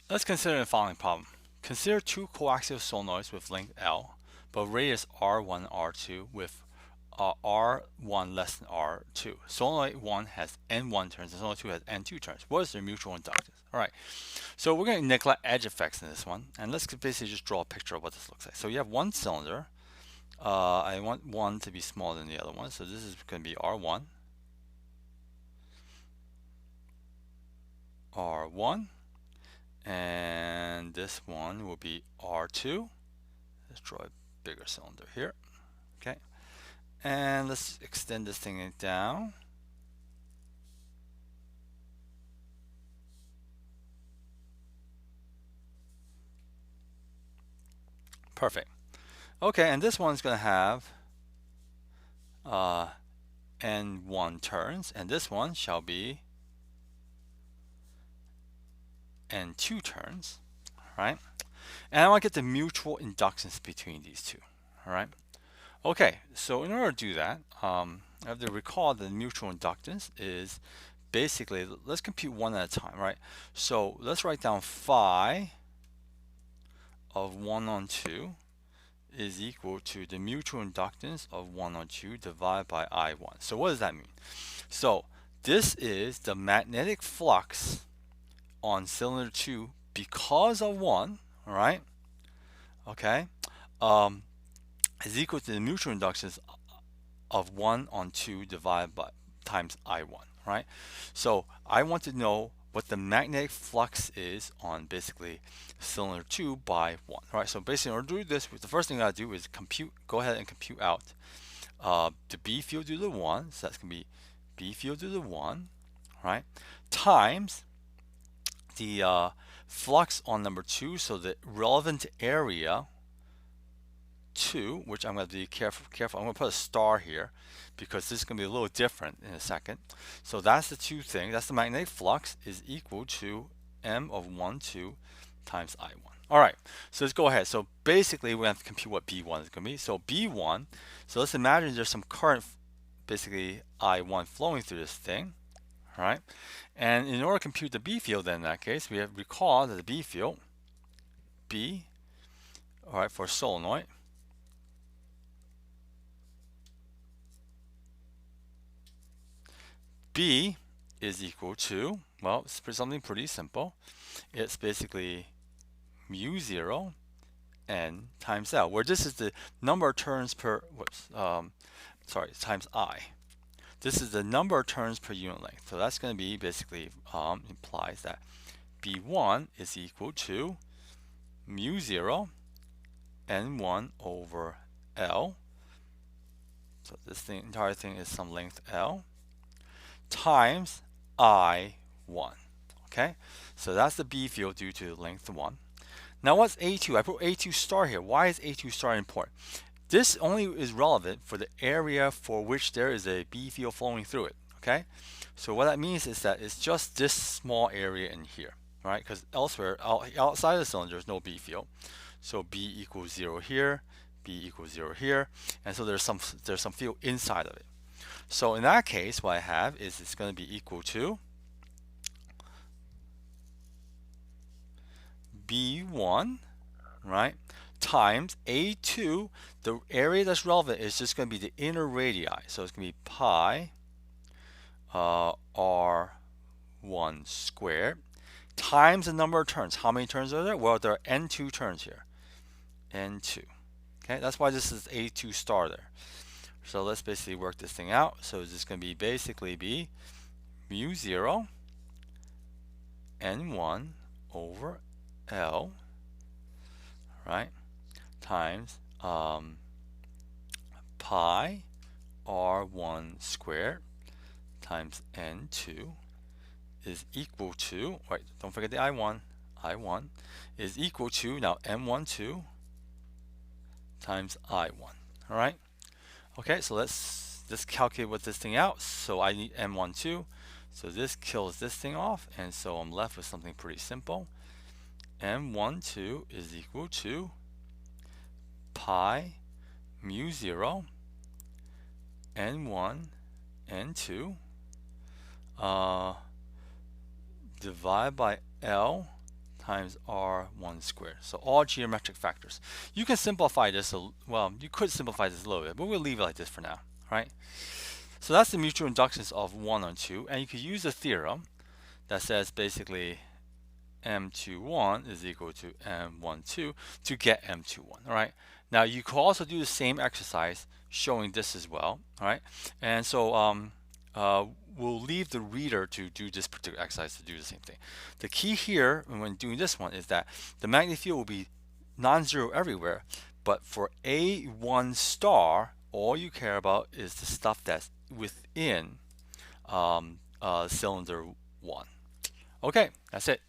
Let's consider the following problem. Consider two coaxial solenoids with length L, but radius R1 and R2 with R1 less than R2. Solenoid 1 has N1 turns and solenoid 2 has N2 turns. What is their mutual inductance? Alright, so we're going to neglect edge effects in this one, and let's basically just draw a picture of what this looks like. So you have one cylinder. I want one to be smaller than the other one, so this is going to be R1, R1, and this one will be R2. Let's draw a bigger cylinder here. Okay, and let's extend this thing down. Perfect. Okay, and this one's going to have N1 turns, and this one shall be N2 turns, right? And I want to get the mutual inductance between these two, all right? Okay, so in order to do that, I have to recall that the mutual inductance is basically, let's compute one at a time, right? So let's write down phi of 1 on 2 is equal to the mutual inductance of 1 on 2 divided by I1. So what does that mean? So this is the magnetic flux on cylinder 2 because of 1, all right? Okay, is equal to the mutual inductance of 1 on 2 divided by times I1, right? So I want to know what the magnetic flux is on basically cylinder 2 by 1. All right, so basically in order to do this, the first thing I gotta do is go ahead and compute out the B field due to 1, so that's gonna be B field due to 1, right, times the flux on number 2, so the relevant area 2, which I'm going to be careful. I'm going to put a star here because this is going to be a little different in a second. So that's the two thing. That's the magnetic flux is equal to M of 1, 2 times I1. All right, so let's go ahead. So basically, we're going to have to compute what B1 is going to be. So B1, so let's imagine there's some current, basically I1 flowing through this thing. All right, and in order to compute the B field, then in that case, we have recall that the B field, B, all right, for solenoid, B is equal to, well, it's something pretty simple. It's basically mu 0 n times L, where this is the number of turns per, times I. This is the number of turns per unit length. So that's going to be basically implies that B1 is equal to mu 0 n1 over L. So this thing, entire thing is some length L times I1. Okay, so that's the B field due to length 1. Now what's A2? I put A2 star here. Why is A2 star important? This only is relevant for the area for which there is a B field flowing through it. Okay, so what that means is that it's just this small area in here, right? Because elsewhere, outside of the cylinder, there's no B field. So B equals 0 here, B equals 0 here, and so there's some field inside of it. So in that case, what I have is it's going to be equal to B1, right, times A2. The area that's relevant is just going to be the inner radii. So it's going to be pi R1 squared times the number of turns. How many turns are there? Well, there are N2 turns here. N2. Okay, that's why this is A2 star there. So let's basically work this thing out. So it's just going to be basically be mu 0 n1 over L, right, times pi R1 squared times N2 is equal to, right, don't forget the I1 is equal to now M12 times I1. All right. Okay, so let's just calculate what this thing out. So I need M12. So this kills this thing off, and so I'm left with something pretty simple. M12 is equal to pi mu 0 n1 n2 divided by L times R1 squared. So all geometric factors. You can simplify this, well, you could simplify this a little bit, but we'll leave it like this for now, right? So that's the mutual inductance of 1 on 2, and you could use a theorem that says basically M21 is equal to M12 to get M21, all right? Now you could also do the same exercise showing this as well, all right? And so we'll leave the reader to do this particular exercise to do the same thing. The key here when doing this one is that the magnetic field will be non-zero everywhere, but for A1 star, all you care about is the stuff that's within cylinder 1. Okay, that's it.